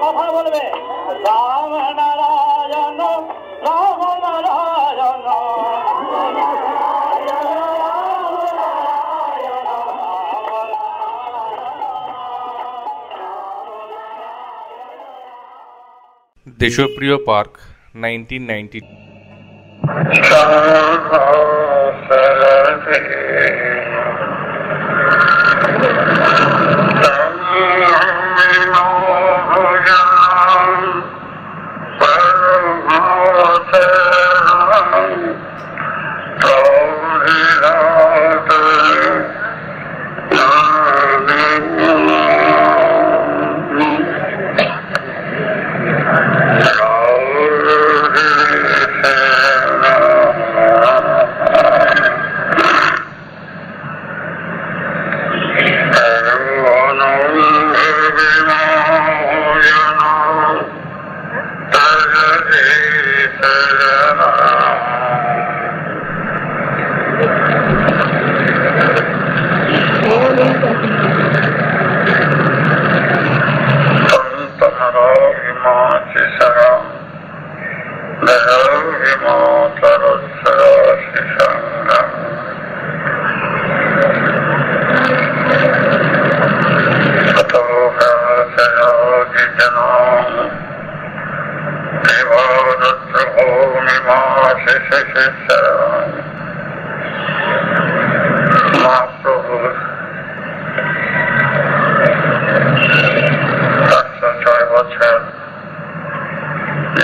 কথা বলবে রাম নারায়ণ রাম নারায়ণ দেশপ্রিয় পার্ক 1990।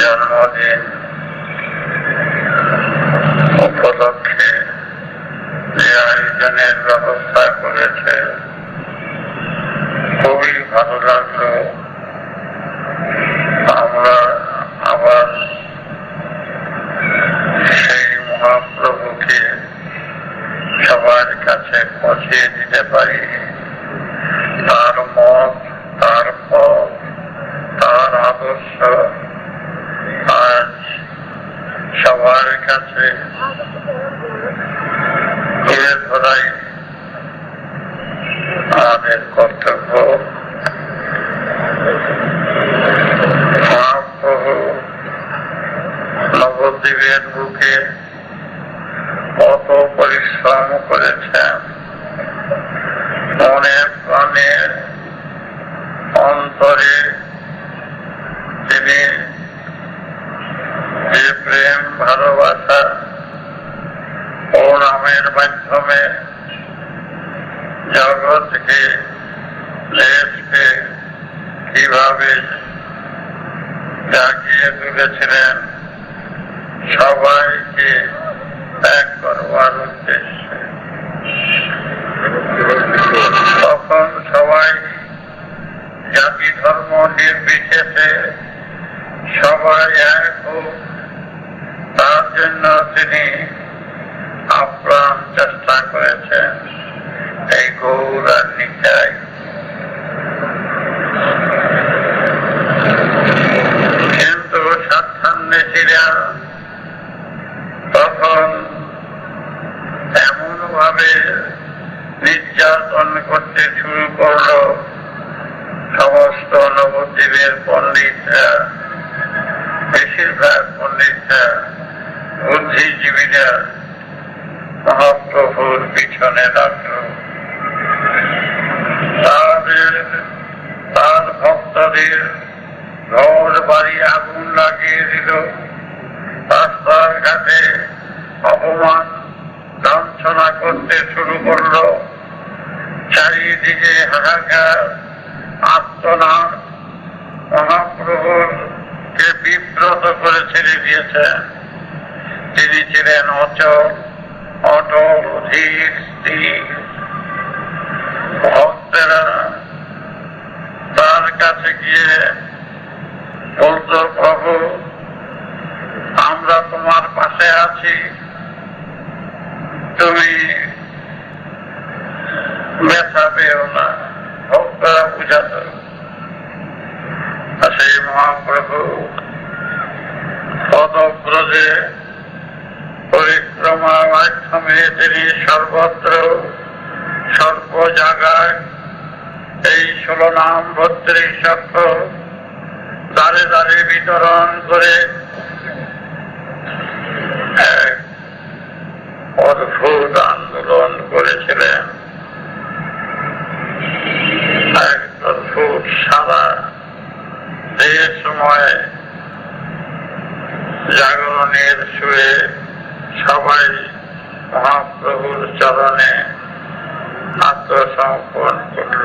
জন্মদিন উপলক্ষে যে আয়োজনের ব্যবস্থা করেছে খুবই ভালো লাগলো। আমরা আবার সেই মহাপ্রভুকে সবার কাছে পৌঁছে দিতে পারি, তার মত, তার পথ, তার আদর্শ আজ সবার কাছে তুলে ধরাই আমাদের কর্তব্য। মহাপ্রভু নবদ্বীপের বুকে কত পরিশ্রম করেছেন, মনে প্রাণে অন্তরে তিনি যে প্রেম ভালোবাসা ও নামের মাধ্যমে জগৎকে দেশকে কিভাবে জাগিয়ে তুলেছিলেন, সবাইকে এক করবার উদ্দেশ্যে। তখন সবাই জাতি ধর্ম নির্বিশেষে সবাই এক হোক, তার জন্য তিনি আপ্রাণ চেষ্টা করেছেন এই গৌর আর নিকায়। কিন্তু স্বার্থান্বেষীরা তখন এমন ভাবে নির্যাতন করতে শুরু করল, সমস্ত নবদ্বীপের পণ্ডিতরা, বেশিরভাগ পণ্ডিতরা, বুদ্ধিজীবীরা মহাপ্রভুর পিছনে লাগল। তার ভক্তদের ঘর বাড়ি আগুন লাগিয়ে দিল, রাস্তার ঘাটে অপমান লাঞ্ছনা করতে শুরু করল, চারিদিকে হাহাকার আর্তনাদ। মহাপ্রভুর কে বিব্রত করে ছেড়ে দিয়েছেন। তিনি ছিলেন অচল, অটল, ধীর, স্থির। ভক্তেরা তার কাছে গিয়ে বলত, প্রভু আমরা তোমার পাশে আছি, তুমি ব্যথা পেও না। ভক্তরা বুঝাত। সেই মহাপ্রভু পদব্রজে পরিক্রমার মাধ্যমে তিনি সর্বত্র সর্ব জায়গায় এই 16 নাম 32 অক্ষর দ্বারে দ্বারে বিতরণ করে এক অদ্ভুত আন্দোলন করেছিলেন। এক অদ্ভুত সারা দেশময় জাগরণের সুরে সবাই মহাপ্রভুর চরণে আত্মসমর্পণ করল।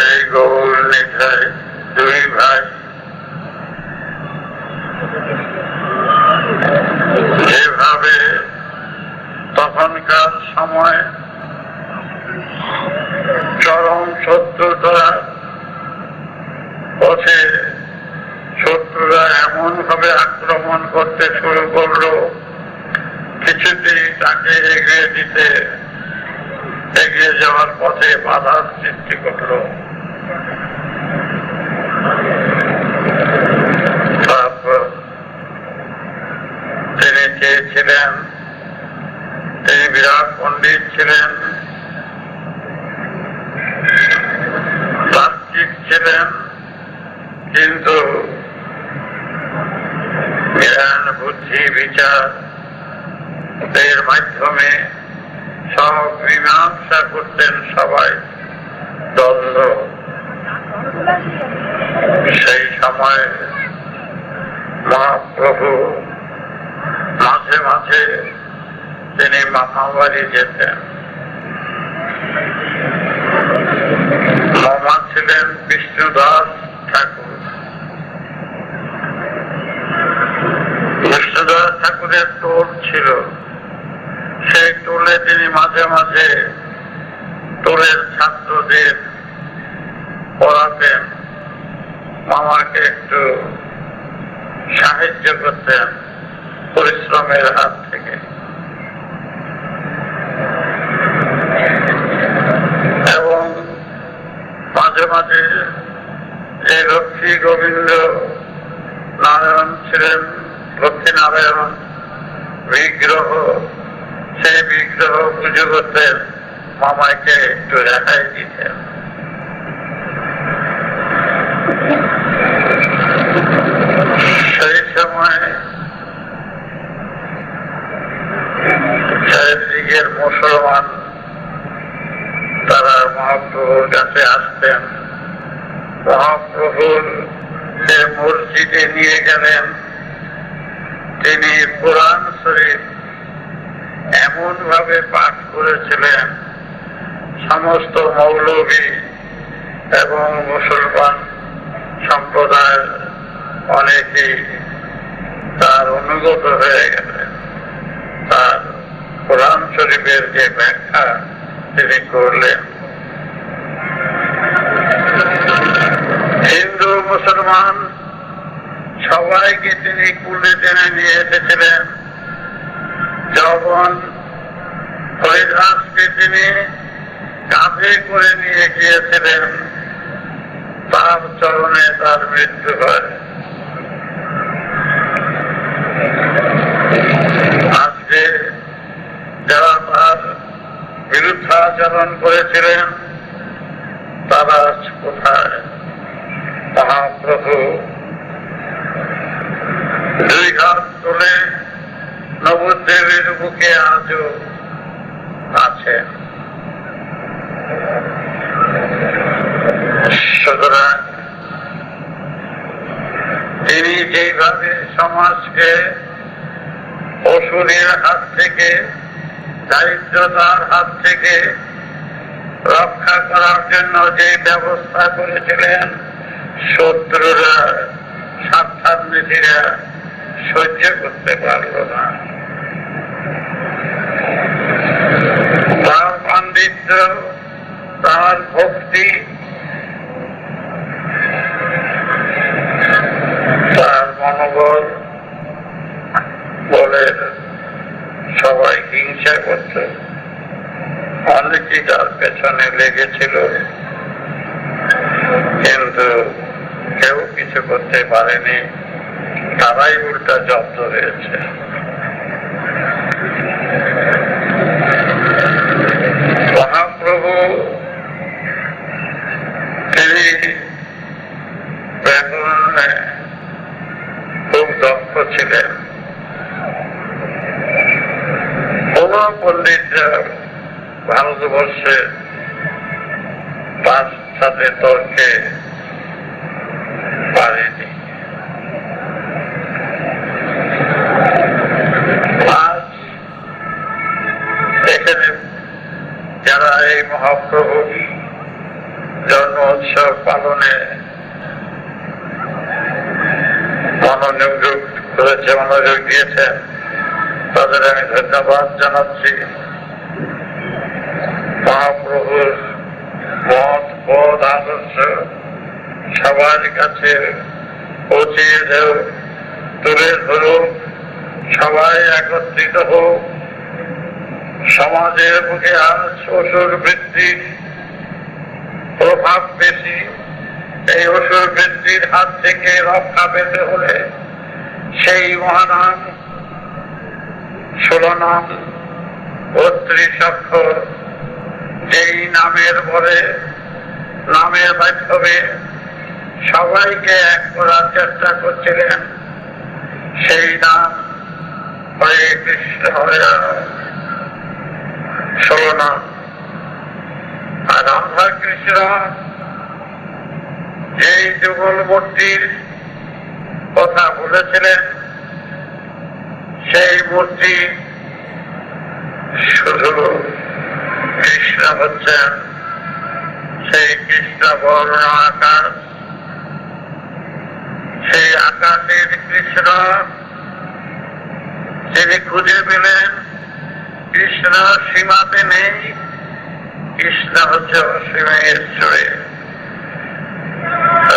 এই গৌর নিধায় দুই ভাই যেভাবে তখনকার সময় চরম শত্রুতার পথে শত্রুরা এমন ভাবে আক্রমণ করতে শুরু করলো, কিছুতেই তাকে এগিয়ে যাওয়ার পথে বাধার সৃষ্টি করল। তারপর তিনি চেয়েছিলেন, তিনি বিরাট পণ্ডিত ছিলেন, তাত্ত্বিক ছিলেন, কিন্তু জ্ঞান বুদ্ধি বিচার এর মাধ্যমে সব মীমাংসা করতেন সবাই দ্বন্দ্ব। সেই সময় মহাপ্রভু মাঝে মাঝে তিনি মামাবাড়ি যেতেন। মামা ছিলেন বিষ্ণুদাস ঠাকুর। বিষ্ণুদাস ঠাকুরের টোল ছিল, সেই টোলে তিনি মাঝে মাঝে টোলের ছাত্রদের পড়াতেন, মামাকে একটু সাহায্য করতেন পরিশ্রমের হাত থেকে। এবং মাঝে মাঝে যে লক্ষ্মী গোবিন্দ নারায়ণ ছিলেন, লক্ষ্মীনারায়ণ বিগ্রহ, সেই বিগ্রহ পুজো করতেন, মামাকে একটু রেহাই দিতেন। সেই সময় চারিদিকের মুসলমান তারা মহাপ্রভুর কাছে আসতেন। মহাপ্রভুর মসজিদে নিয়ে গেলেন। তিনি কোরআন শরীফ এমন ভাবে পাঠ করেছিলেন, সমস্ত মৌলবী এবং মুসলমান সম্প্রদায়ের অনেকেই তার অনুগত হয়ে গেলেন। তার কোরআন শরীফের যে ব্যাখ্যা তিনি করলেন, হিন্দু মুসলমান সবাইকে তিনি কুলে টেনে নিয়ে এসেছিলেন। যখন হরিদাসকে তিনি কাঁধে করে নিয়ে গিয়েছিলেন, তার চরণে তার মৃত্যু হয়। আজকে যারা তার বিরুদ্ধাচরণ করেছিলেন তারা কোথায়? মহাপ্রভু দুই হাত তুলে নবদ্বীপের বুকে আজও আছেন। সুতরাং তিনি যেভাবে সমাজকে অসুরের হাত থেকে, দারিদ্রতার হাত থেকে রক্ষা করার জন্য যে ব্যবস্থা করেছিলেন, শত্রুরা, স্বার্থান্বেষীরা সহ্য করতে পারল না। তার পাণ্ডিত্য, তার ভক্তি, তার মনোবল বলে সবাই হিংসা করত। অনেকেই তার পেছনে লেগেছিল। কিন্তু কেউ কিছু করতে পারেনি, তারাই উল্টা জব্দ হয়েছে। মহাপ্রভু তিনি ব্যাকরণে খুব দক্ষ ছিলেন। কোন পণ্ডিত ভারতবর্ষে তার সাথে তর্কে পারেনি। আজ এখানে যারা এই মহাপ্রভুর জন্ম উৎসব পালনে মনোযোগ করেছে, মনোযোগ দিয়েছেন, তাদের আমি ধন্যবাদ জানাচ্ছি। মহাপ্রভুর মত পথ আদর্শ সবার কাছে পৌঁছিয়ে দেও, তুলে ধরুক, সবাই একত্রিত হোক। সমাজের বুকে আজ অসুর বৃত্তির প্রভাব বেশি। এই অসুর বৃত্তির হাত থেকে রক্ষা পেতে হলে সেই মহানাম 16 নাম 32 অক্ষর, যেই নামের পরে নামের মাধ্যমে সবাইকে এক করার চেষ্টা করছিলেন, সেই নাম হরে কৃষ্ণ হরে রাম 16 নাম। আর রাধা কৃষ্ণ যেই যুগল মূর্তির কথা বলেছিলেন, সেই মূর্তি শুধু কৃষ্ণ হচ্ছেন সেই কৃষ্ণ বর্ণ আকাশ। সেই আকাশের কৃষ্ণ তিনি খুঁজে পেলেন। কৃষ্ণ সীমাতে নেই, কৃষ্ণ হচ্ছে অসীমে ঈশ্বরে।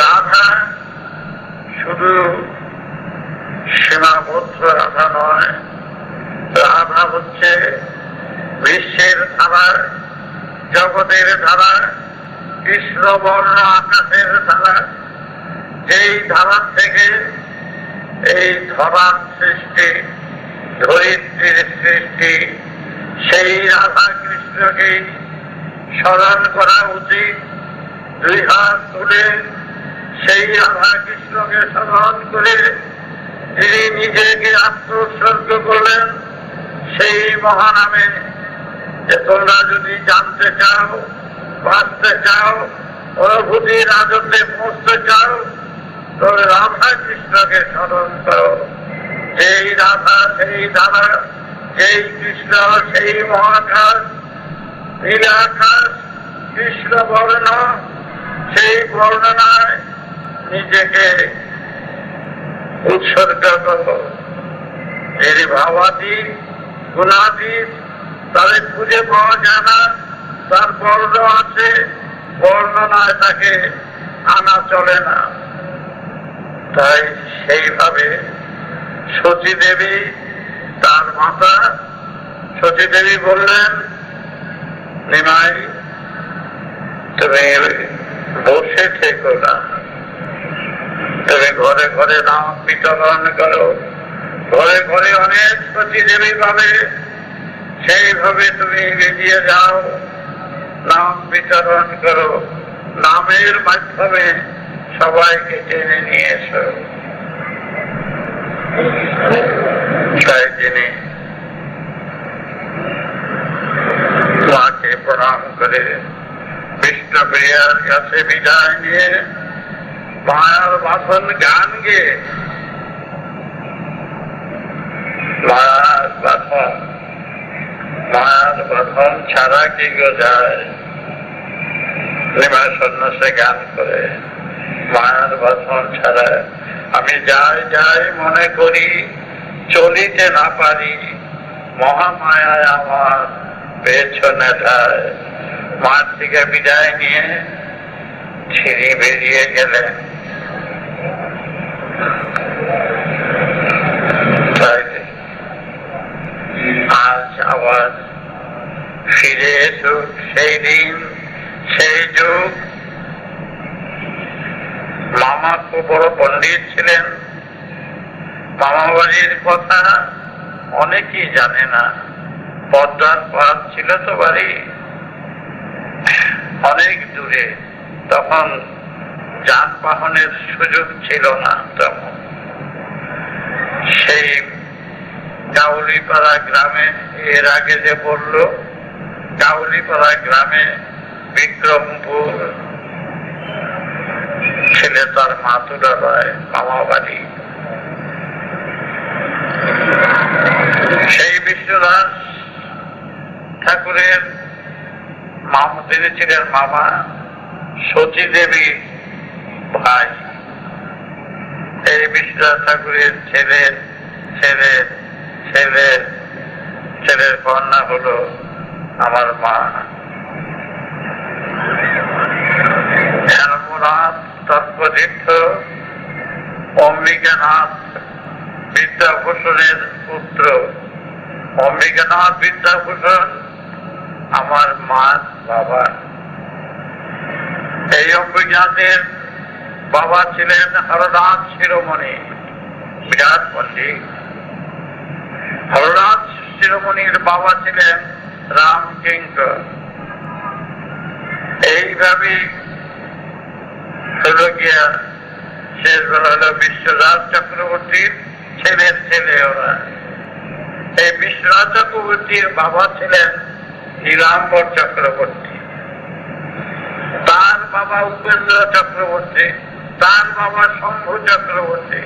রাধা শুধু সীমাবদ্ধ রাধা নয়, রাধা হচ্ছে বিশ্বের ধারা, জগতের ধারা, কৃষ্ণ বর্ণ আকাশের ধারা। যেই ধারা থেকে এই ধরার সৃষ্টি, ধরিত্রীর সৃষ্টি, সেই রাধা কৃষ্ণকে স্মরণ করা উচিত। 2 হাত তুলে সেই রাধা কৃষ্ণকে স্মরণ করে তিনি নিজেকে আত্মোৎসর্গ করলেন সেই মহানামে। যে তোমরা যদি জানতে চাও, বাঁচতে চাও, অনুভূতি রাজত্বে পৌঁছতে চাও, তবে রাধা কৃষ্ণকে স্মরণ করো। যেই রাধা, সেই ধারা, যেই কৃষ্ণ, সেই মহাকাশ, নীলাকাশ, কৃষ্ণ বর্ণ, সেই বর্ণনায় নিজেকে উৎসর্গ করো। এর ভাবাতীত, গুণাতীত, তাদের খুঁজে পাওয়া যায় না। তার বর্ণ আছে, বর্ণনায় তাকে আনা চলে না। তাই সেইভাবে সতী দেবী, তার মাতা সতী দেবী বললেন, নিমাই তুমি বসে থেকো না, তুমি ঘরে ঘরে নাম বিতরণ করো। ঘরে ঘরে অনেক সতী দেবী পাবে, সেইভাবে তুমি বেরিয়ে যাও, নাম বিতরণ করো। নামের মাধ্যমে সবাইকে টেনে নিয়ে এসো। তাই তিনি মাকে প্রণাম করে বিষ্ণুপ্রিয়ার কাছে বিদায় নিয়ে মায়ার বাসন গান গেয়ে, মায়ার বাঁধন ছাড়া কি গো যায়, নিমাই সন্ন্যাসে গান করে, মায়ার বাঁধন ছাড়া আমি যাই যাই মনে করি, চলিতে না পারি, মহামায়ায় আমার পেছনে ঠায়। মার থেকে বিদায় নিয়ে ছিঁড়ি বেরিয়ে গেলেন। আজ আবার ফিরে এসুক সেই দিন, সেই যুগ, খুব বড় পণ্ডিত ছিলেন। মামাবাড়ির কথা অনেকেই জানে না, পদ্মার পার ছিল তো বাড়ি, অনেক দূরে। তখন যানবাহনের সুযোগ ছিল না। তখন সেই কাউলিপাড়া গ্রামে, এর আগে যে বলল, কাউলিপাড়া গ্রামে বিক্রমপুর ছেলে তার মাতুলা রায় মামাবাড়ি। সেই বিশ্বদাস ঠাকুরের তিনি ছিলেন মামা, সতী দেবী ভাই। এই বিশ্বদাস ঠাকুরের ছেলের ছেলের ছেলের ছেলের কন্যা হলো আমার মা। ধর্মনাথ তৎপতীর্থ অম্বিকানাথ বিদ্যাভূষণের পুত্র। অম্বিকানাথ বিদ্যাভূষণ আমার মার বাবা। এই অম্বিকানাথের বাবা ছিলেন হরনাথ শিরোমণি, বিরাট পণ্ডিত। হরনাথ শিরোমণির বাবা ছিলেন রামকিঙ্কর। এইভাবেই হলো গিয়া শেষ বেলা হলো বিশ্বনাথ চক্রবর্তীর ছেলের ছেলে ওরা। এই বিশ্বনাথ চক্রবর্তীর বাবা ছিলেন নীলাম্বর চক্রবর্তী, তার বাবা উপেন্দ্র চক্রবর্তী, তার বাবা শম্ভু চক্রবর্তী।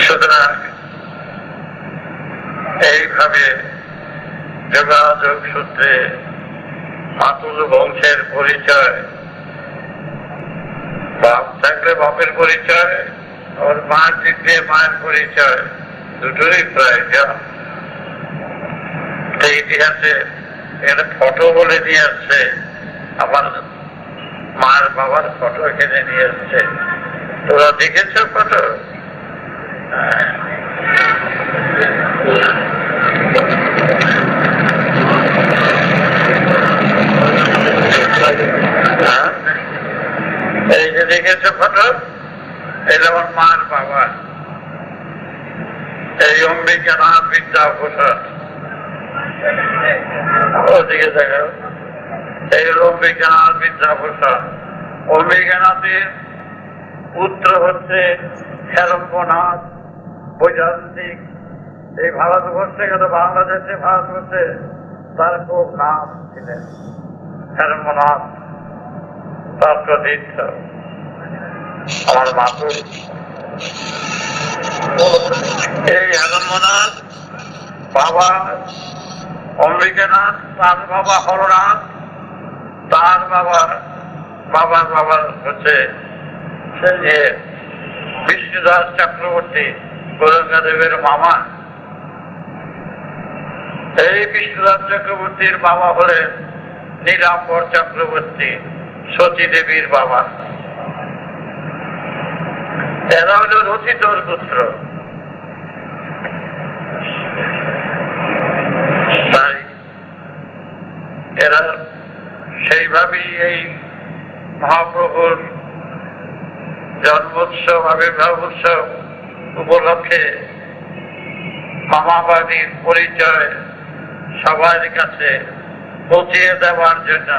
সুতরাং এইভাবে যোগাযোগ সূত্রে মাতুল বংশের পরিচয়, বাপ থাকলে বাপের পরিচয়, ওর মার দিক দিয়ে মায়ের পরিচয়, দুটোই প্রয়োজন। এই ইতিহাসে এখানে ফটো বলে নিয়ে আসছে, আমার মার বাবার ফটো এখানে নিয়ে আসছে। তোরা দেখেছ ফটো? এই যে দেখেছ ফটো, এটা আমার মার বাবা, এই অম্বিকানাথ বিদ্যাভূষণ। ওদিকে দেখো, এই অম্বিকানাথ বিদ্যাভূষণ। অম্বিকানাথের পুত্র হচ্ছে হেরম্বনাথ বৈজয়ন্তিক। এই ভারতবর্ষে গেল, বাংলাদেশে ভারতবর্ষে তার খুব নাম ছিলেন হেরম্বনাথ তত্ত্বতীর্থ, আমার মাতুল। এই হেরম্বনাথ বাবা অম্বিকানাথ, তার বাবা হরনাথ, তার বাবার বাবা হচ্ছে যে বিষ্ণুদাস চক্রবর্তী, গৌরাঙ্গাদেবের মামা। এই বিষ্ণুদাস চক্রবর্তীর বাবা হলেন নীলাম্বর চক্রবর্তী, সতী দেবীর বাবা। এরা হল রচিতর পুত্র। তাই এরা সেইভাবেই এই মহাপ্রভুর জন্মোৎসব, আবির্ভাব উৎসব উপলক্ষে মামাবাড়ির পরিচয় সবার কাছে পৌঁছিয়ে দেওয়ার জন্য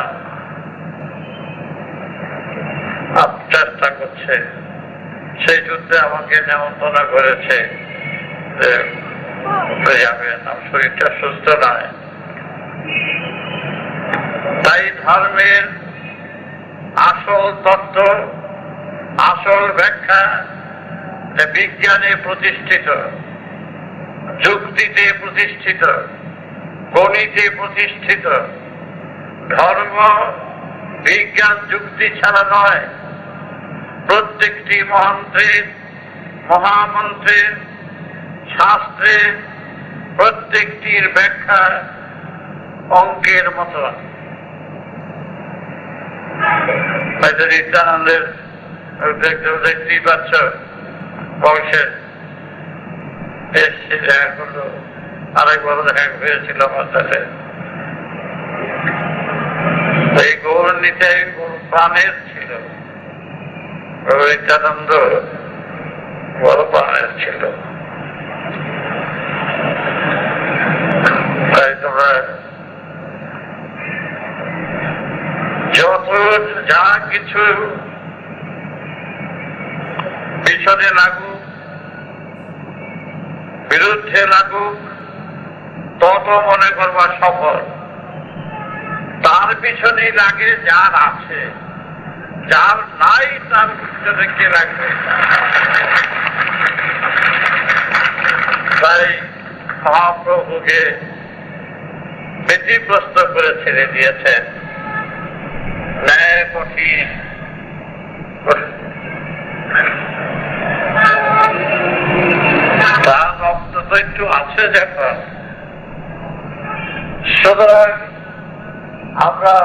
চেষ্টা করছে। সেই যুদ্ধে আমাকে নেমন্তন্ন করেছে যে যাবেন, আমার শরীরটা সুস্থ নয়। তাই ধর্মের আসল তত্ত্ব, আসল ব্যাখ্যা বিজ্ঞানে প্রতিষ্ঠিত, যুক্তিতে প্রতিষ্ঠিত, গণিতে প্রতিষ্ঠিত। ধর্ম বিজ্ঞান যুক্তি ছাড়া নয়। প্রত্যেকটি মন্ত্রের, মহামন্ত্রের, শাস্ত্রের প্রত্যেকটির ব্যাখ্যা অঙ্কের মতো। নিত্যানন্দের দেখতেই পাচ্ছ, বংশের এসছে, দেখা করলো, আরেকবার দেখা হয়েছিল আমার সাথে। এই গৌর নিতে প্রাণের ছিল, নিত্যানন্দ বড় প্রাণের ছিল। তাই তোমরা যত যা কিছু পিছনে লাগুক, বিরুদ্ধে লাগুক, তত মনে করবা সফল। তার পিছনেই লাগে যার আছে, যার নাই তার পিছনে কে লাগবে। তাই মহাপ্রভুকে ব্যতিগ্রস্ত করে ছেড়ে দিয়েছেন। ন্যায় কঠিন, তার রক্ত তো একটু আছে যখন, সুতরাং আমরা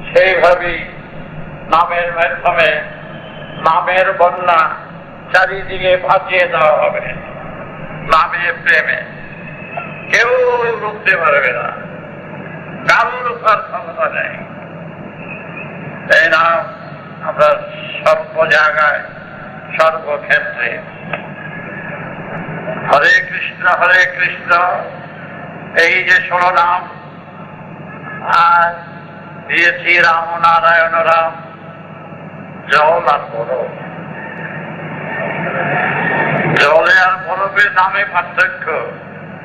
সেইভাবেই নামের মাধ্যমে নামের বন্যা চারিদিকে ভাসিয়ে দেওয়া হবে। নামে প্রেমে কেউ রুখতে পারবে না, কারো রুখার ক্ষমতা নেই। এই নাম আমরা সর্ব জায়গায় সর্বক্ষেত্রে হরে কৃষ্ণ এই যে 16 নাম আর দিয়েছি রাম নারায়ণ রাম, জল আর বরফ। জলে আর বরফের নামে পার্থক্য,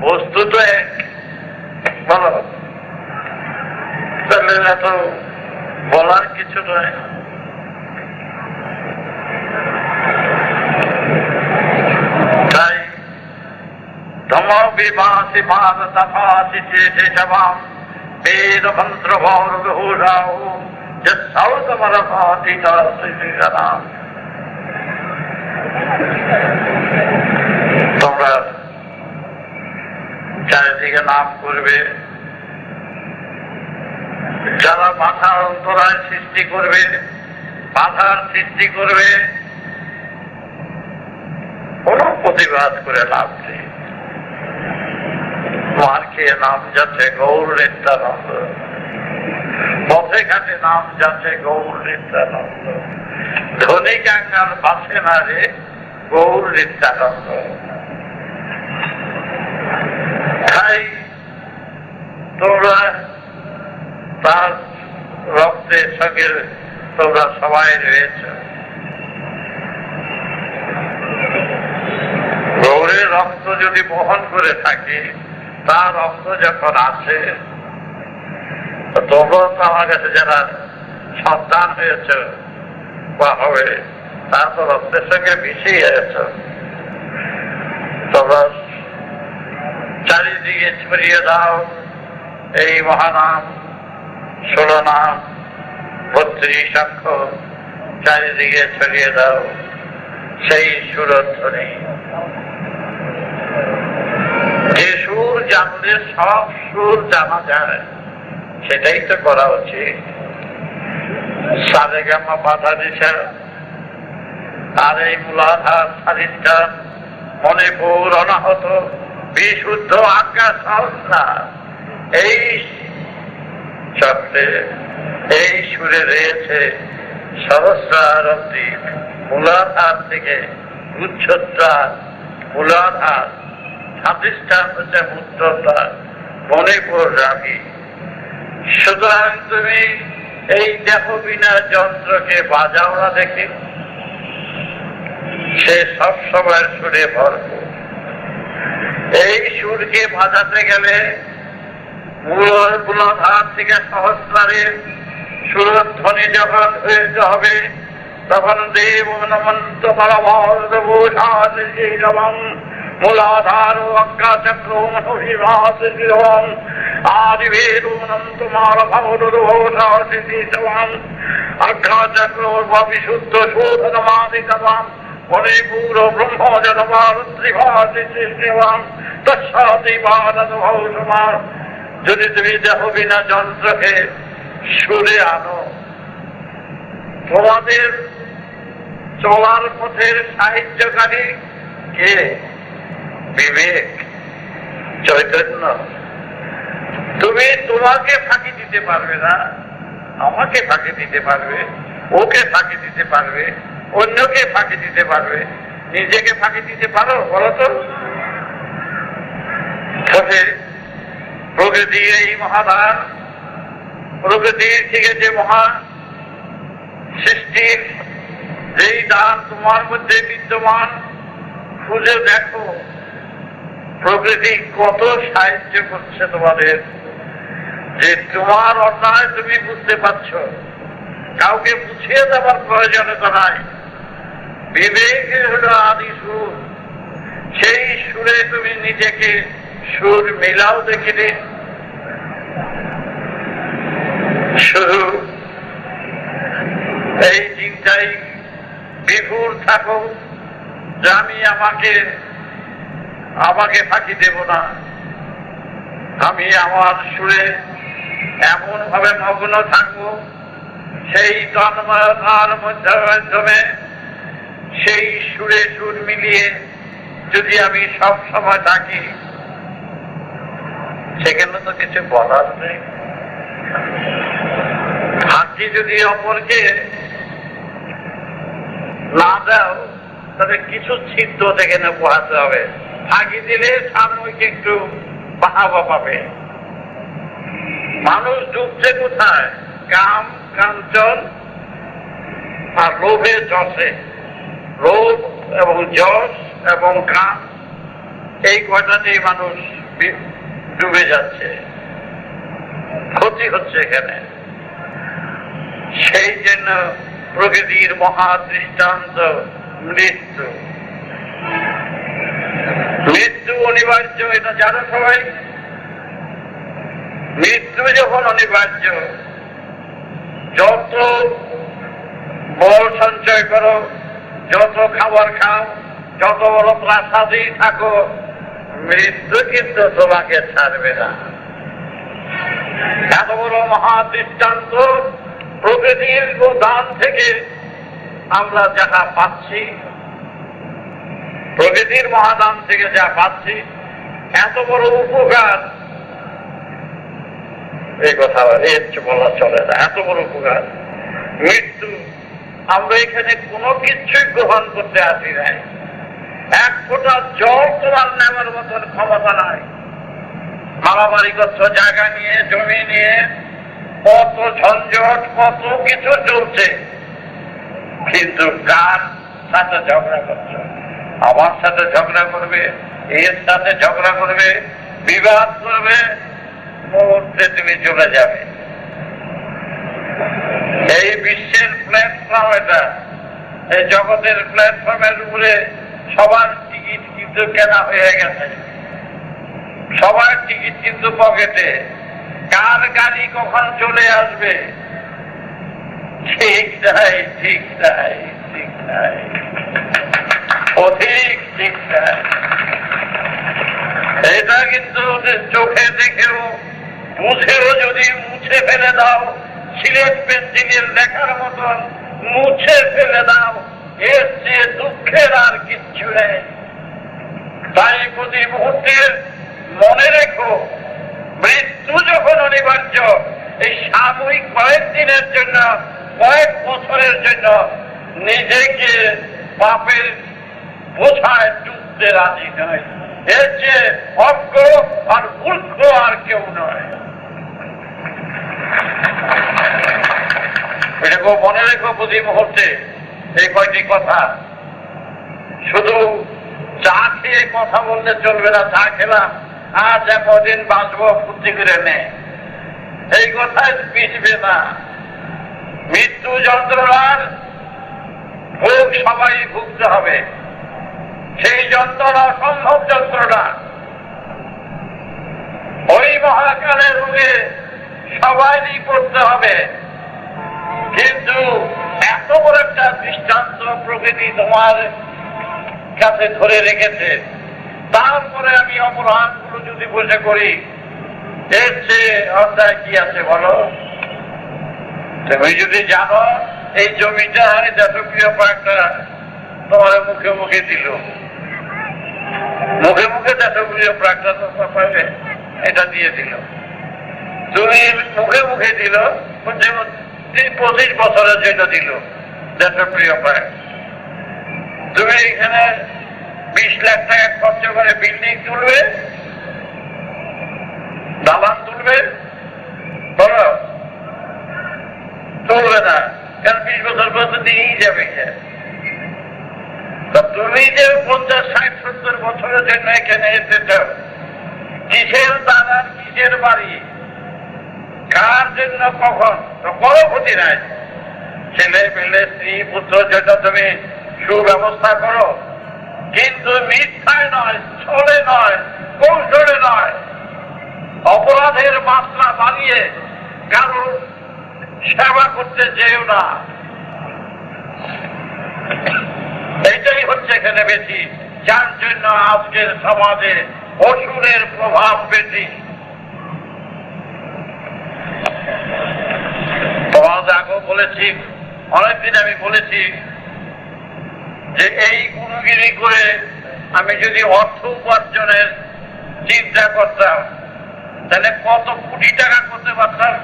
বস্তু তো এক। বলো তাহলে এত বলার কিছু নয়। তাই ধম বিভাসি ভারতাভাসি চেতে সবাম বেদ মন্ত্র ভৌরভূষাও যৌতমরভাতি শ্রীরাম। তোমরা চারিদিকে নাম করবে, যারা মাথার অন্তরায় সৃষ্টি করবে, বাধার সৃষ্টি করবে, কোন প্রতিবাদ করে লাভ নেই। মার খেয়ে নাম যাচ্ছে গৌর নিত্যানন্দ, পথে ঘাটে নাম যাচ্ছে গৌর নিত্যানন্দ, ধনী কাঙ্গাল বাঁচে না রে গৌর নিত্যানন্দ। তাই তোমরা তার রক্তের সঙ্গে তোমরা সবাই রয়েছ। গৌরের রক্ত যদি বহন করে থাকে, তার রক্ত যখন আছে, তোমরা তো আমার কাছে যারা সন্তান হয়েছ বা হবে, তার তো রক্তের সঙ্গে মিশিয়ে গেছ। তোমরা চারিদিকে ছড়িয়ে দাও এই মহানাম, 16 নাম, 32 অক্ষর, চারিদিকে ছড়িয়ে দাও সেই সুরধ্বনি। যে সুর জানলে সব সুর জানা যায়, সেটাই তো করা উচিত। সারেগামা বাধা দিশা আর এই মূলাধার সারিটা মণিপুর অনাহত বিশুদ্ধ আজ্ঞা সংস্থা, এই চক্রে এই সুরে রয়েছে সহস্রার অব্দি। মূলাধার থেকে উচ্চতার মূলাধার, স্বাধিষ্ঠান হচ্ছে মূত্রতার, মণিপুর রাগী। সুতরাং তুমি এই দেহ বিনা যন্ত্রকে বাজাও না দেখি, সে সব সময় সুরে ভরপুর। এই সুরকে বাজাতে গেলে মূলাধার থেকে সহস্রারের সুরধ্বনি যখন হইতে হবে, তখন দেব নমন্ত মূলাধার অজ্ঞা চক্র মনোভিভাস আদিবেদম তোমার ভবরূঢ়াম অজ্ঞা চক্র বিশুদ্ধ শোধনমাদিতমাম মণিপুর ব্রহ্ম জনমাত্রিভাম তৎসাদিবাদভৌসমার। যদি তুমি দেহ বিনা যন্ত্রকে সুরে আনো, তোমাদের চলার পথের সাহায্যকারী কে? বিবেক, চৈতন্য। তুমি তোমাকে ফাঁকি দিতে পারবে না, আমাকে ফাঁকি দিতে পারবে, ওকে ফাঁকি দিতে পারবে, অন্যকে ফাঁকি দিতে পারবে, নিজেকে ফাঁকি দিতে পারো বলো তো? প্রকৃতির এই মহাদান, প্রকৃতির থেকে যে মহা সৃষ্টির যেই দান তোমার মধ্যে বিদ্যমান, খুঁজে দেখো প্রকৃতি কত সাহায্য করছে তোমাদের, যে তোমার অন্যায় তুমি বুঝতে পারছ, কাউকে বুঝিয়ে দেওয়ার প্রয়োজনীয়তা নাই। বিবেকের হলো আদি সুর, সেই সুরে তুমি নিজেকে সুর মিলাও দেখিলে। শুধু এই চিন্তাই বিভোর থাকো যে আমি আমাকে ফাঁকি দেব না, আমি আমার সুরে এমন ভাবে মগ্ন থাকবো, সেই তন্ময়তার মাধ্যমে সেই সুরে সুর মিলিয়ে যদি আমি সব সময় থাকি, সেখানে তো কিছু বলার নেই। ফাঁকি যদি অপরকে না দাও, তাহলে কিছু ছিদ্র সেখানে পোহাতে হবে। ফাঁকি দিলে সাময়িক একটু বাহাবা পাবে। মানুষ ডুবছে কোথায়? কাম, কাঞ্চন আর লোভে যশে। লোভ এবং যশ এবং কাম, এই কয়টাতেই মানুষ ডুবে যাচ্ছে, ক্ষতি হচ্ছে এখানে। সেই জন্য প্রকৃতির মহা দৃষ্টান্ত মৃত্যু। মৃত্যু অনিবার্য, এটা জানো সবাই। মৃত্যু যখন অনিবার্য, যত বল সঞ্চয় করো, যত খাবার খাও, যত বড় প্রাসাদেই থাকো, মৃত্যু কিন্তু তোমাকে ছাড়বে না। এত বড় মহা দৃষ্টান্ত প্রকৃতির দান থেকে আমরা যাহা পাচ্ছি, প্রকৃতির মহাদান থেকে যা পাচ্ছি, এত বড় উপকার, এই কথা এর বলা চলে না। এত বড় উপকার মৃত্যু, আমরা এখানে কোনো কিছুই গ্রহণ করতে আসি নাই। এক ফোঁটা জল তোমার নেওয়ার মতন ক্ষমতা নাই। মারামারি করছো জায়গা নিয়ে, জমি নিয়ে, কত ঝঞ্ঝট, কত কিছু চলছে, কিন্তু কার সাথে ঝগড়া করছো? আমার সাথে ঝগড়া করবে, এর সাথে ঝগড়া করবে, বিবাদ করবে, মুহূর্তে তুমি চলে যাবে। এই বিশ্বের প্ল্যাটফর্ম, এটা এই জগতের প্ল্যাটফর্মের উপরে সবার টিকিট কিন্তু কেনা হয়ে গেছে, সবার টিকিট কিন্তু পকেটে। কার গাড়ি কখন চলে আসবে ঠিক নাই, ঠিক নাই, ঠিক নাই, অধিক ঠিক নাই। এটা কিন্তু চোখে দেখেও বুঝেও যদি মুছে ফেলে দাও, সিলেট পেন্সিলের লেখার মতন মুছে ফেলে দাও, এর চেয়ে দুঃখের আর কিচ্ছু নেই। তাই প্রতি মুহূর্তে মনে রেখো, মৃত্যু যখন অনিবার্য, এই সাময়িক কয়েকদিনের জন্য, কয়েক বছরের জন্য নিজেকে পাপের বোঝায় ডুবতে রাজি নয়। এর চেয়ে অজ্ঞ আর মূর্খ আর কেউ নয়। এটাকে মনে রেখো প্রতি মুহূর্তে এই কয়টি কথা। শুধু চা খেয়ে কথা বললে চলবে না, চা খেলাম আজ একদিন বাঁচবো ফুর্তি করে নে, এই কথায় মিশবে না। মৃত্যু যন্ত্রণার ভোগ সবাই ভুগতে হবে, সেই যন্ত্রণা অসম্ভব যন্ত্রণা। ওই মহাকালের রোগে সবাইই পড়তে হবে, কিন্তু এত বড় একটা দৃষ্টান্ত প্রকৃতি তোমার কাছে ধরে রেখেছে, তারপরে আমি অপরাধগুলো যদি বসে করি, এর চেয়ে অন্যায় কি আছে বলো? তুমি যদি জানো এই জমিটা জাতীয় পার্কটা তোমার মুখে মুখে দিল, মুখে মুখে জাতীয় পার্কটা তোমার পাবে, এটা দিয়ে দিল, তুমি মুখে মুখে দিল, 25 বছরের জন্য দিল জাতীয় পার্ক। তুমি এখানে 20 লাখ টাকা খরচ করে বিল্ডিং তুলবে, দালান তুলবে, বলো তুলবে না, কারণ 20 বছর পর্যন্ত দিয়েই যাবে। তুমি যে 50-60-70 বছরের জন্য এখানে এসেছ, কিসের দালান, কিসের বাড়ি, কার জন্য, কখন, তো কোনো ক্ষতি নাই। ছেলে মেলে স্ত্রী পুত্র জন্য তুমি সুব্যবস্থা করো, কিন্তু মিথ্যায় নয়, ছলে নয়, কৌশলে নয়, অপরাধের মাত্রা বাড়িয়ে কারোর সেবা করতে যেও না। এইটাই হচ্ছে এখানে বেশি, যার জন্য আজকের সমাজে অসুরের প্রভাব বেশি। তোমাদের আগেও বলেছি, অনেকদিন আমি বলেছি যে এই গুরুগিরি করে আমি যদি অর্থ উপার্জনের চিন্তা করতাম তাহলে কত কোটি টাকা করতে পারতাম।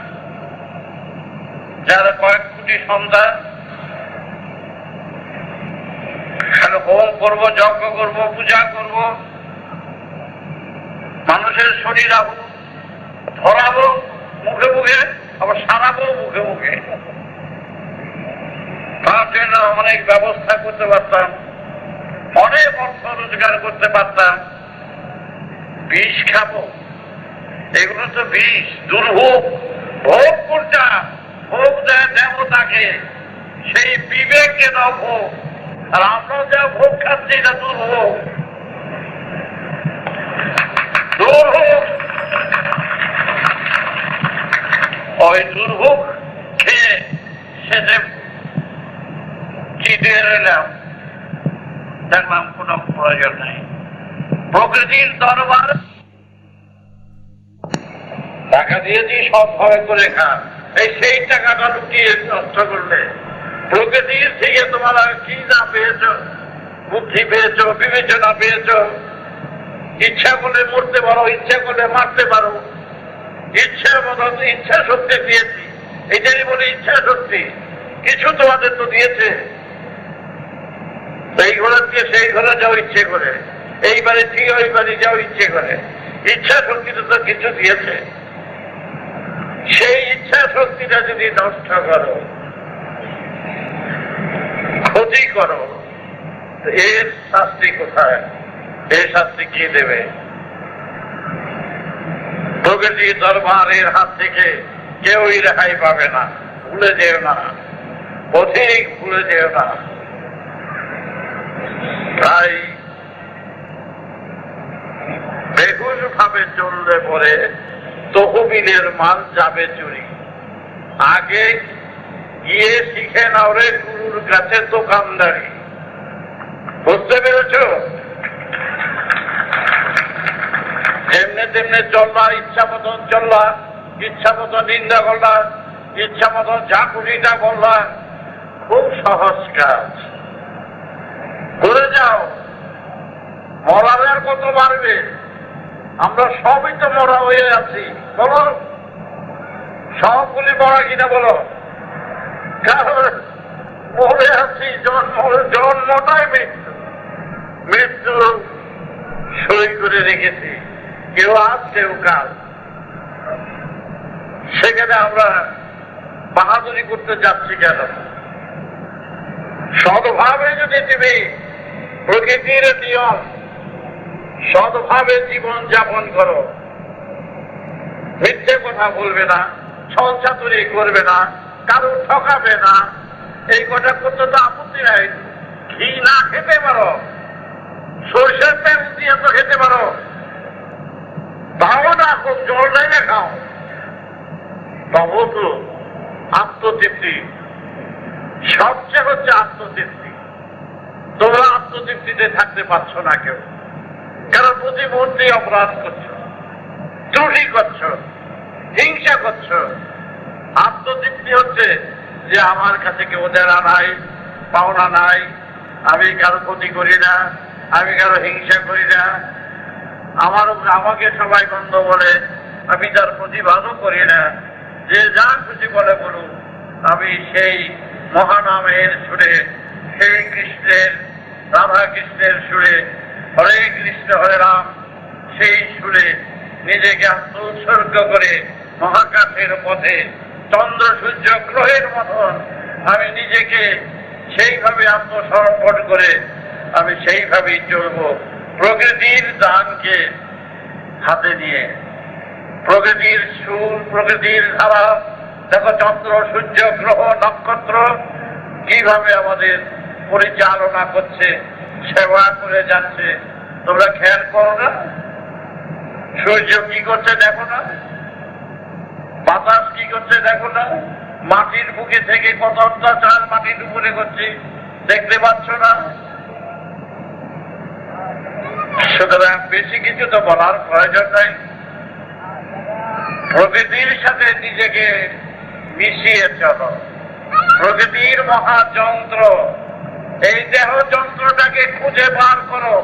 যারা কয়েক কোটি সন্তান, হোম করবো, যজ্ঞ করবো, পূজা করবো, মানুষের শরীর আবু ধরাবো মুখে মুখে, আবার সারাবো মুখে মুখে, তার জন্য অনেক ব্যবস্থা করতে পারতাম, অনেক অর্থ রোজগার করতে পারতাম। বিষ খাবো, এগুলো তো বিষ, দুর্ভোগ। ভোগ কোনটা? ভোগ দেয় দেবতাকে, সেই বিবেককে দাও ভোগ। আর আমরা যা ভোগ খাচ্ছি এটা দুর্ভোগ। দুর্ভোগ, ওই দুর্ভোগ খেয়ে সেটা চিঠে রইলাম, দেখলাম কোনো প্রয়োজন নাই। প্রকৃতির দরবার টাকা দিয়েছি সব ঘরে করে খান, এই সেই টাকাটা লুকিয়ে নষ্ট করলে প্রকৃতির থেকে তোমরা কি না পেয়েছ? বুদ্ধি পেয়েছ, বিবেচনা পেয়েছ, ইচ্ছা করলে মরতে পারো, ইচ্ছা করলে মারতে পারো, ইচ্ছা মতো ইচ্ছা শক্তি দিয়েছি। এটাই বলে ইচ্ছা শক্তি, কিছু তোমাদের তো দিয়েছে। এই ঘরে দিয়ে সেই ঘরে যাও ইচ্ছে করে, এই বাড়ি থেকে ওই বাড়ি যাও ইচ্ছে করে, ইচ্ছা শক্তিটা তো কিছু দিয়েছে। সেই ইচ্ছা শক্তিটা যদি নষ্ট করো, ক্ষতি করো, এর শাস্তি কোথায়? এই শাস্তি কে দেবে? প্রকৃতি দরবারের হাত থেকে কেউই রেহাই পাবে না। ভুলে যেও না, অধিক ভুলে যেও না। তাই বেহুশ ভাবে চললে পরে তহবিলের মাল যাবে চুরি। আগে গিয়ে শিখে নাও রে গুরুর কাছে দোকানদারি। বুঝতে পেরেছ? যেমনে তেমনে চললা, ইচ্ছা মতন চললা, ইচ্ছা মতন নিন্দা করলা, ইচ্ছা মতন যা খুশিটা করলা, খুব সহজ কাজ। করে যাও, মরার আর কত মারবে? আমরা সবই তো মরা হয়ে আছি। বলো সবগুলি মরা কিনা বলো? কারণ মরে আছি, জন্মটাই মৃত্যু, মৃত্যু সই করে রেখেছি, কেউ আজ কেউ কাল। সেখানে আমরা বাহাদুরি করতে যাচ্ছি কেন? সৎভাবে যদি তুমি প্রকৃতির নিয়ম সৎভাবে জীবন যাপন করো, মিথ্যে কথা বলবে না, ছলচাতুরি করবে না, কারো ঠকাবে না, এই কথা করতে তো আপত্তি নাই। ঘি না খেতে পারো, সরষের তেল দিয়ে তো খেতে পারো, তাও না খুব জল ঢেলে খাও, তবু তো আত্মতৃপ্তি। সবচেয়ে হচ্ছে আত্মতৃপ্তি। তোমরা আত্মতৃপ্তিতে থাকতে পারছো না কেউ, কারণ প্রতি মুহূর্তে অপরাধ করছো, ত্রুটি করছো, হিংসা করছো। আত্মতৃপ্তি হচ্ছে যে আমার কাছে কেউ দেনা নাই, পাওনা নাই, আমি কারো ক্ষতি করি না, আমি কারো হিংসা করি না, আমাকে সবাই বন্ধ বলে, আমি তার প্রতিবাদও করি না, যে যা খুশি বলে বলুন, আমি সেই মহানামের সুরে, সেই কৃষ্ণের রাধা কৃষ্ণের সুরে হরে কৃষ্ণ হরে রাম সেই সুরে নিজেকে আত্মোৎসর্গ করে মহাকাশের পথে চন্দ্র সূর্য গ্রহের মতন আমি নিজেকে সেইভাবে আত্মসমর্পণ করে আমি সেইভাবেই চলব, প্রকৃতির দানকে হাতে নিয়ে। প্রকৃতির সুর, প্রকৃতির ধারা, দেখো চন্দ্র সূর্য গ্রহ নক্ষত্র কিভাবে আমাদের পরিচালনা করছে, সেবা করে যাচ্ছে। তোমরা খেয়াল করো না? সূর্য কি করছে দেখো না? বাতাস কি করছে দেখো না? মাটির বুকে থেকে কত অত্যাচার মাটির উপরে করছে দেখতে পাচ্ছ না? সুতরাং বেশি কিছু তো বলার প্রয়োজন নাই। প্রকৃতির সাথে নিজেকে মিশিয়ে চলো। প্রকৃতির মহাযন্ত্র, এই দেহ যন্ত্রটাকে খুঁজে বার করো।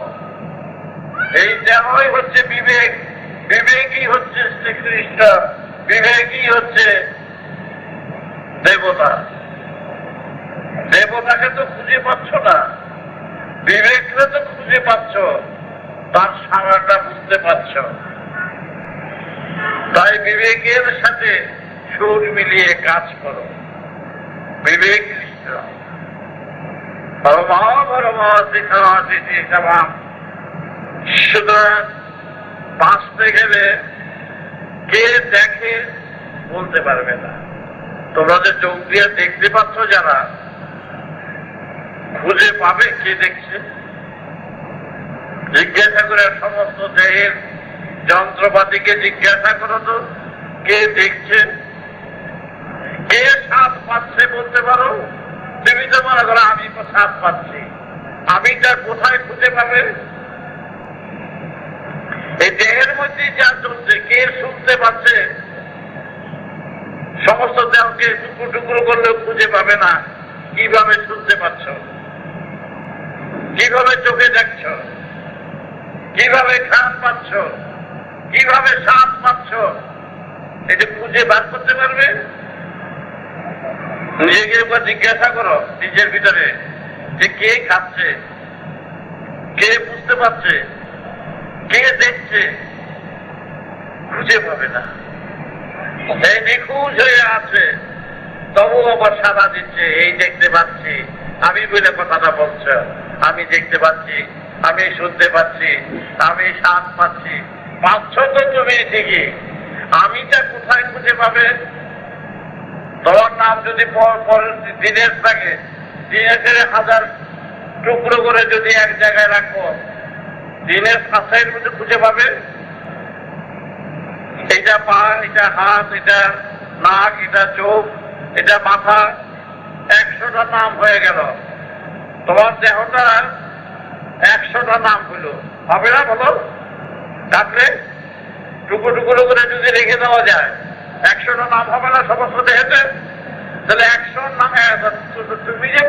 এই দেহই হচ্ছে বিবেক, বিবেকই হচ্ছে শ্রীকৃষ্ণ, বিবেকই হচ্ছে দেবতা। দেবতাকে তো খুঁজে পাচ্ছ না, বিবেককে তো খুঁজে পাচ্ছ, তার সারাটা বুঝতে পারছ। তাই বিবেকের সাথে সুর মিলিয়ে কাজ করো। বিবেক কৃষ্ণ সুতরাং বাঁচতে গেলে কে দেখে বলতে পারবে না। তোমরা যে চোখ দিয়ে দেখতে পাচ্ছ, যারা খুঁজে পাবে কে দেখছে? জিজ্ঞাসা করে সমস্ত দেহের যন্ত্রপাতিকে জিজ্ঞাসা করো তো কে দেখছে, কে স্বাদ পাচ্ছে বলতে পারো? তুমি তো মনে করো আমি তো স্বাদ পাচ্ছি, আমিটা কোথায় খুঁজে পাবে? এই দেহের মধ্যে যা চলছে কে শুনতে পাচ্ছে? সমস্ত দেহকে টুকরো টুকরো করলেও খুঁজে পাবে না। কিভাবে শুনতে পাচ্ছ? কিভাবে চোখে দেখছ? কিভাবে ঘ্রাণ পাচ্ছ? কিভাবে স্বাদ পাচ্ছ? এটা খুঁজে বার করতে পারবে? নিজেকে একবার জিজ্ঞাসা করো নিজের ভিতরে যে কে খাচ্ছে, কে বুঝতে পারছে, কে দেখছে? খুঁজে পাবে না। এই নিখুঁজ হয়ে আছে, তবু আবার সাদা দিচ্ছে, এই দেখতে পাচ্ছি, আমি বলে কথাটা বলছ, আমি দেখতে পাচ্ছি, আমি শুনতে পাচ্ছি, আমি স্বাদ পাচ্ছি। পাচ্ছ তো তুমি ঠিকই, আমিটা কোথায় খুঁজে পাবে? তোমার নাম যদি দিনেশ থাকে, দিনেশের 1000 টুকরো করে যদি এক জায়গায় রাখো, দিনের কাছের মধ্যে খুঁজে পাবে? এটা পা, এটা হাত, এটা নাক, এটা চোখ, এটা মাথা, 100টা নাম হয়ে গেল। তোমার দেহটা 100টা নাম হইল, হবে না বলো? ডাকলে টুকরো টুকরো করে যদি রেখে দেওয়া যায় 100টা নাম হবে না সমস্ত দেহেতে? তাহলে 100 নাম। তুমি যে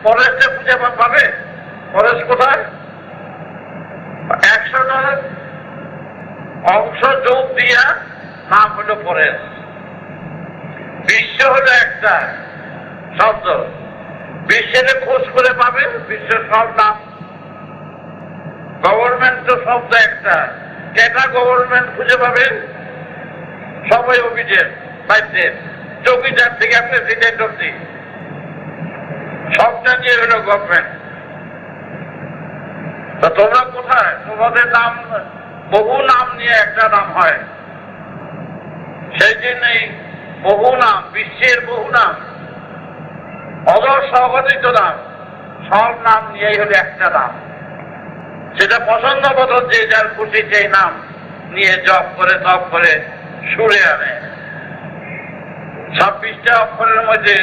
পরেশটা খুঁজে পাবে, পরেশ কোথায়? 100টা অংশ যোগ দিয়া নাম হল পরেশ। বিশ্ব হলো একটা শব্দ, বিশ্বের খোঁজ করে পাবে বিশ্বের সব নাম। গভর্নমেন্ট তো শব্দ একটা, কেটা গভর্নমেন্ট খুঁজে পাবে? সবাই অভিযোগ বাইরে, চৌকিদার থেকে প্রেসিডেন্ট অব্দি সবটা নিয়ে হলো গভর্নমেন্ট। তা তোমরা কোথায়? তোমাদের নাম বহু নাম নিয়ে একটা নাম হয়, সেই জন্যই বহু নাম, বিশ্বের বহু নাম, অদর স্বগঠিত নাম, সব নাম নিয়েই হলো একটা নাম। সেটা পছন্দ মতো যে যার খুশি সেই নাম নিয়ে জপ করে তপ করে সুরে আনে। 26টা অক্ষরের মধ্যে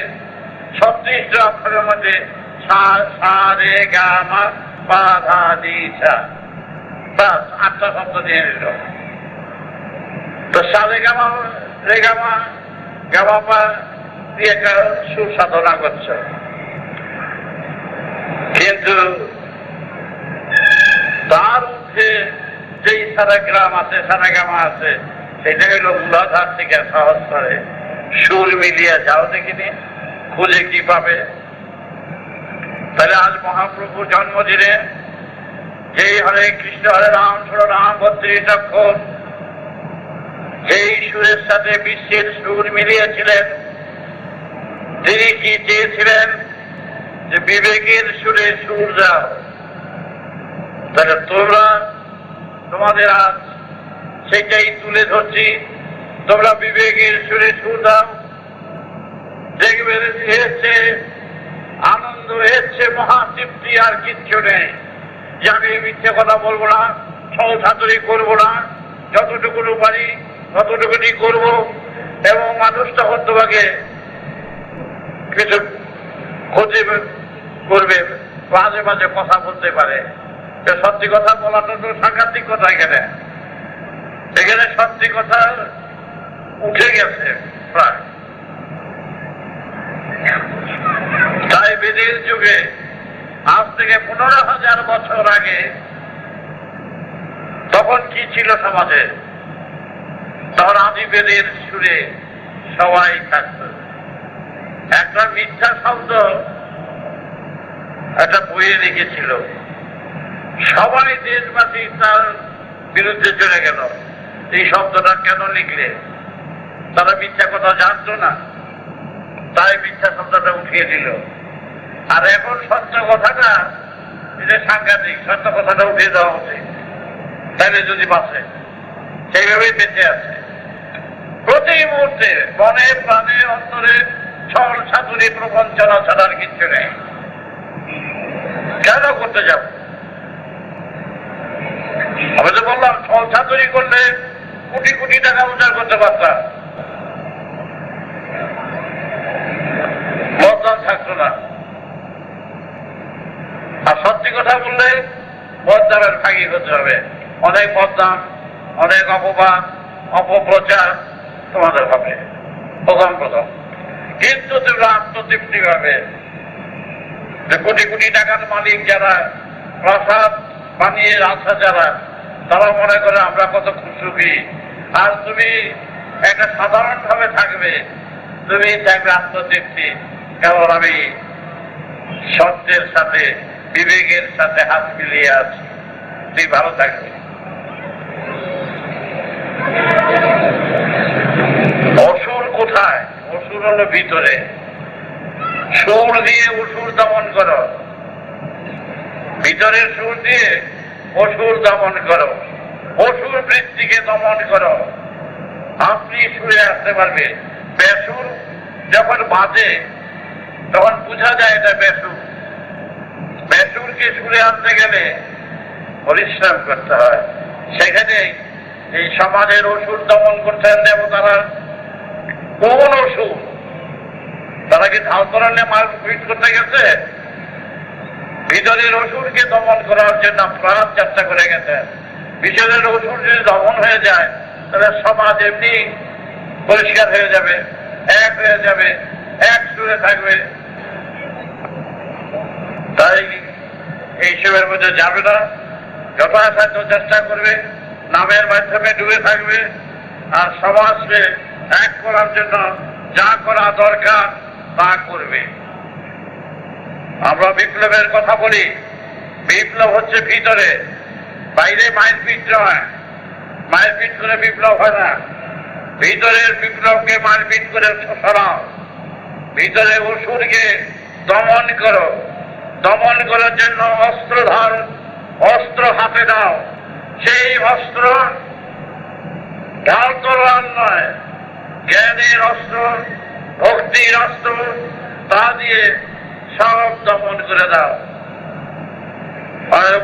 36টা অক্ষরের মধ্যে সা রে গা মা পা ধা দি সা, বাস 8টা শব্দ নিয়ে নিল। তো সা রে গা মা রে গা মা গা মা পা দিয়ে একটা সুসাধনা করছ। কিন্তু তার মধ্যে যেই সারাগ্রাম আছে, সারাগামা আছে, সেটা হইল মূলাধার থেকে সহস্রে সুর মিলিয়ে যাও দেখিনি, খুঁজে কি পাবে? তাহলে আজ মহাপ্রভুর জন্মদিনে যেই হরে কৃষ্ণ হরে রাম রাম 32 অক্ষর যেই সুরের সাথে বিশ্বের সুর মিলিয়েছিলেন, তিনি কি চেয়েছিলেন যে বিবেকের সুরে সুর দাও। তাহলে তোমরা তোমাদের আজ সেটাই তুলে ধরছি, তোমরা বিবেকের সুরে সুর দাও। দেখবে এসছে আনন্দ, এসছে মহাতৃপ্তি, আর কিচ্ছু নেই। যে আমি মিথ্যে কথা বলবো না, ছলছাতুরি করবো না, যতটুকু পারি ততটুকুনি করব। এবং মানুষটা হত্যভাগে কিছু ক্ষতি করবে, মাঝে মাঝে কথা বলতে পারে। সত্যি কথা বলাটা তো সাংঘাতিক কথা। এখানে সত্যি কথা উঠে গেছে প্রায়। তাই বেদের যুগে আজ থেকে 15,000 বছর আগে তখন কি ছিল সমাজে? তখন আদি বেদের সুরে সবাই থাকত। একটা মিথ্যা শব্দ একটা বইয়ে লিখেছিল, সবাই দেশবাসী তার বিরুদ্ধে চলে গেল। এই শব্দটা কেন লিখলে? তারা মিথ্যা কথা জানতো না, তাই মিথ্যা শব্দটা উঠিয়ে দিল। আর এখন সত্য কথাটা এটা সাংঘাতিক, সত্য কথাটা উঠিয়ে দেওয়া উচিত, তাইলে যদি বাঁচে। সেইভাবেই বেঁচে আছে। প্রতি মুহূর্তে মনে প্রাণে অন্তরে ছল ছাতুরি প্রবঞ্চনা ছাড়ার কিচ্ছু নেই। কেন করতে যাব? আমি তো বললাম ছল ছাতুরি করলে কোটি কোটি টাকা উদ্ধার করতে পারতাম, বদনাম থাকতো না। আর সত্যি কথা বললে বদনামের ভাগী হতে হবে। অনেক বদনাম, অনেক অপবাদ, অপপ্রচার তোমাদের হবে প্রথম। কিন্তু তোমরা আত্মতৃপ্তি পাবে যে কোটি কোটি টাকার মালিক যারা, প্রাসাদ বানিয়ে রাখা যারা, তারা মনে করে আমরা কত খুশি। আর তুমি একটা সাধারণ ভাবে থাকবে, তুমি থাকবে আত্মতৃপ্তি। কেবল আমি সত্যের সাথে বিবেকের সাথে হাত মিলিয়ে আছি, তুই ভালো থাকবে। অসুর কোথায়? অসুর হলো ভিতরে। সুর দিয়ে অসুর দমন করো, ভিতরের সুর দিয়ে অসুর দমন করো, অসুর বৃত্তিকে দমন করো। আপনি সুরে আসতে পারবে। বেসুর যখন বাজে তখন বোঝা যায় এটা বেসুর। বেসুরকে সুরে আনতে গেলে পরিশ্রম করতে হয়। সেখানে এই সমাজের অসুর দমন করতেন দেবতারা। কোন অসুর? তারা কি ঢাল করালে মারপিট করতে গেছে? ভিতরের অসুরকে দমন করার জন্য প্রাণ চেষ্টা করে গেছেন। ভিতরের অসুর যদি দমন হয়ে যায় তাহলে সমাজ এমনি পরিষ্কার হয়ে যাবে, এক হয়ে যাবে, এক সুরে থাকবে। তাই এইসবের মধ্যে যাবে না, যথাসাধ্য চেষ্টা করবে, নামের মাধ্যমে ডুবে থাকবে। আর সমাজকে এক করার জন্য যা করা দরকার তা করবে। আমরা বিপ্লবের কথা বলি, বিপ্লব হচ্ছে ভিতরে, বাইরে মারপিট নয়। মারপিট করে বিপ্লব হয় না। ভিতরের বিপ্লবকে মারপিট করে সরাও। ভিতরে অসুরকে দমন করো। দমন করার জন্য অস্ত্র ধারণ, অস্ত্র হাতে দাও। সেই অস্ত্র ঢাল তলোয়ার নয়, জ্ঞানের অস্ত্র, ভক্তির অস্ত্র, তা দিয়ে সব দমন করে দাও।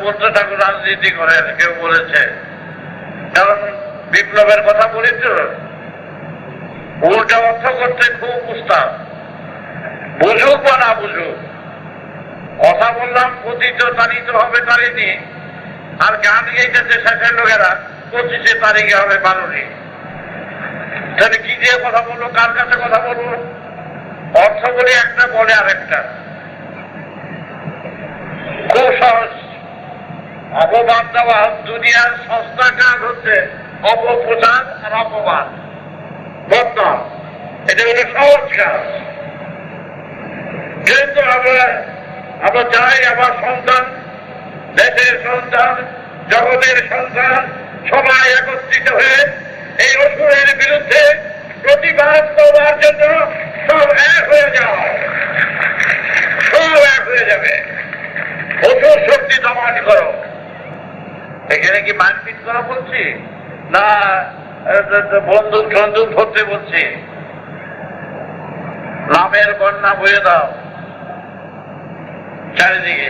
বুদ্ধ ঠাকুর রাজনীতি করেন, কেউ বলেছে। কারণ বিপ্লবের কথা বলি তো, উল্টা অর্থ করতে খুব উস্তাদ, বুঝুক বা না বুঝুক। কথা বললাম পতিত তারিত হবে তারিনি, আর গান গেইতেছে শেষের লোকেরা 25 তারিখে হবে 12নি। তাহলে কি দিয়ে কথা বলবো? কার কাছে কথা বলবো? অর্থ বলে একটা, বলে আরেকটা। খুব সহজ। অপবাদ দেওয়া দুনিয়ার সস্তা কাজ হচ্ছে অপপ্রচার আর অপবাদ, বদনাম। এটা হলো সহজ কাজ। কিন্তু আমরা আমরা চাই আমার সন্তান, দেশের সন্তান, জগতের সন্তান সবাই একত্রিত হয়ে এই অসুরের বিরুদ্ধে প্রতিবাদ করবার জন্য সব এক হয়ে যায়, সব এক হয়ে যাবে। অসুর শক্তি দমন করো। এখানে কি মারপিট করা বলছি না বন্দুক টন্দুক ধরতে বলছি? নামের বন্যা বয়ে দাও চারিদিকে।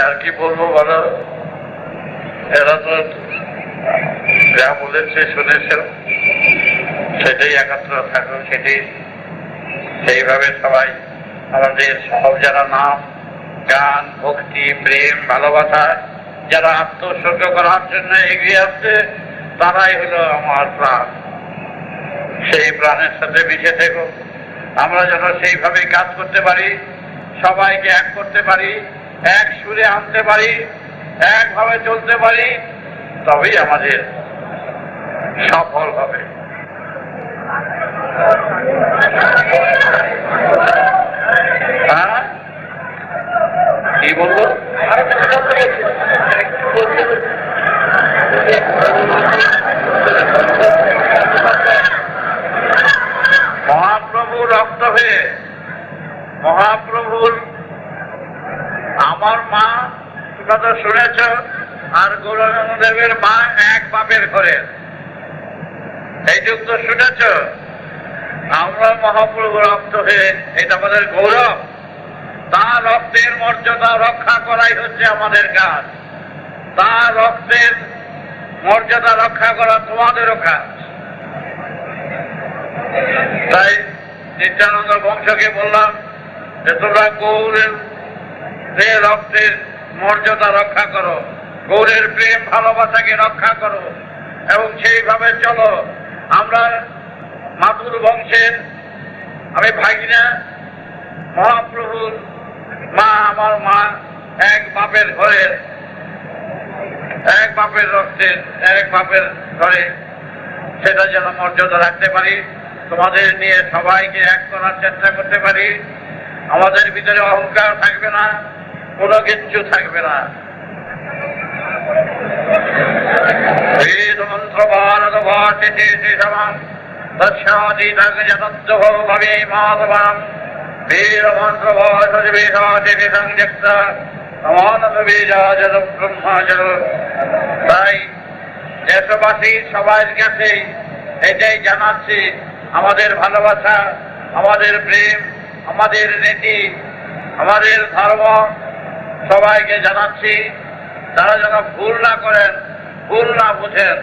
আর কি বলবো বলো, এরা তো যা বলেছে শুনেছ, সেটাই একাত্র থাকো, সেটাই সেইভাবে সবাই আমাদের সব যারা নাম, গান, ভক্তি, প্রেম, ভালোবাসা যারা আত্মোৎসর্গ করার জন্য এগিয়ে আসছে, তারাই হলো আমার প্রাণ। সেই প্রাণের সাথে মিশে থেকো। আমরা যেন সেইভাবে কাজ করতে পারি, সবাইকে এক করতে পারি, এক সুরে আনতে পারি, একভাবে চলতে পারি, তবেই আমাদের সফল হবে। হ্যাঁ, কি বলবো? মহাপ্রভুর রক্ত হয়ে, মহাপ্রভুর আমার মা, তোমরা তো শুনেছ, আর গৌরাঙ্গদেবের মা এক বাপের ঘরে, এই যুগ তো শুনেছ। আমরা মহাপ্রভু রক্ত হয়ে, এটা আমাদের গৌরব। তার রক্তের মর্যাদা রক্ষা করাই হচ্ছে আমাদের কাজ। তার রক্তের মর্যাদা রক্ষা করা তোমাদেরও কাজ। তাই নিত্যানন্দ বংশকে বললাম যে তোমরা গৌরের রক্তের মর্যাদা রক্ষা করো, গৌরের প্রেম ভালোবাসাকে রক্ষা করো এবং সেইভাবে চলো। আমরা মাতুর বংশের, আমি ভাগিনা, মহাপ্রভুর মা, আমার মা এক বাপের ঘরের, এক বাপের রক্তের, এক বাপের ঘরে, সেটা যেন মর্যাদা রাখতে পারি। তোমাদের নিয়ে সবাইকে এক করার চেষ্টা করতে পারি। আমাদের ভিতরে অহংকার থাকবে না, কোনো কিচ্ছু থাকবে না। বেদ মন্ত্র ভারত ভাষিতে সমাম তৎসাদীতভাবে মাধবাম বীর মন্ত্র ভাষে সংযুক্ত সমানত বীজাজ ব্রহ্মাচর। তাই দেশবাসী সবার কাছে এটাই জানাচ্ছি, আমাদের ভালোবাসা, আমাদের প্রেম, আমাদের নীতি, আমাদের ধর্ম সবাইকে জানাচ্ছি। তারা যেন ভুল না করেন, ভুল না বুঝেন,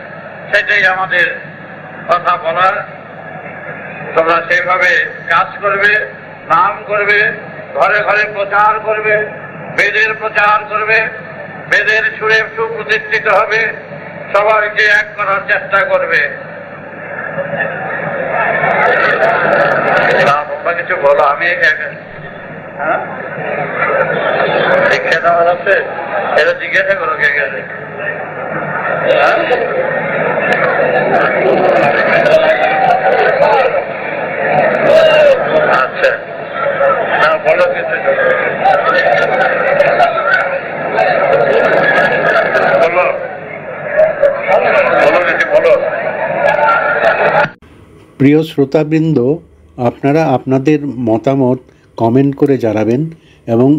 সেটাই আমাদের কথা বলার। তোমরা সেইভাবে কাজ করবে, নাম করবে, ঘরে ঘরে প্রচার করবে, বেদের প্রচার করবে, বেদের সুরে সুপ্রতিষ্ঠিত হবে, সবাইকে এক করার চেষ্টা করবে। তোমরা কিছু বলো, আমি শিক্ষা দেওয়া যাচ্ছে, এটা জিজ্ঞাসা করো কে গেছে। আচ্ছা, না বলো কিছু, বলো বলো কিছু বলো। প্রিয় শ্রোতাবৃন্দ, আপনারা আপনাদের মতামত কমেন্ট করে জানাবেন এবং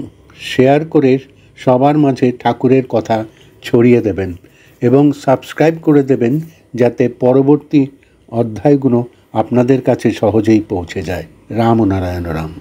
শেয়ার করে সবার মাঝে ঠাকুরের কথা ছড়িয়ে দেবেন এবং সাবস্ক্রাইব করে দেবেন, যাতে পরবর্তী অধ্যায়গুলো আপনাদের কাছে সহজেই পৌঁছে যায়। রাম ও নারায়ণ রাম।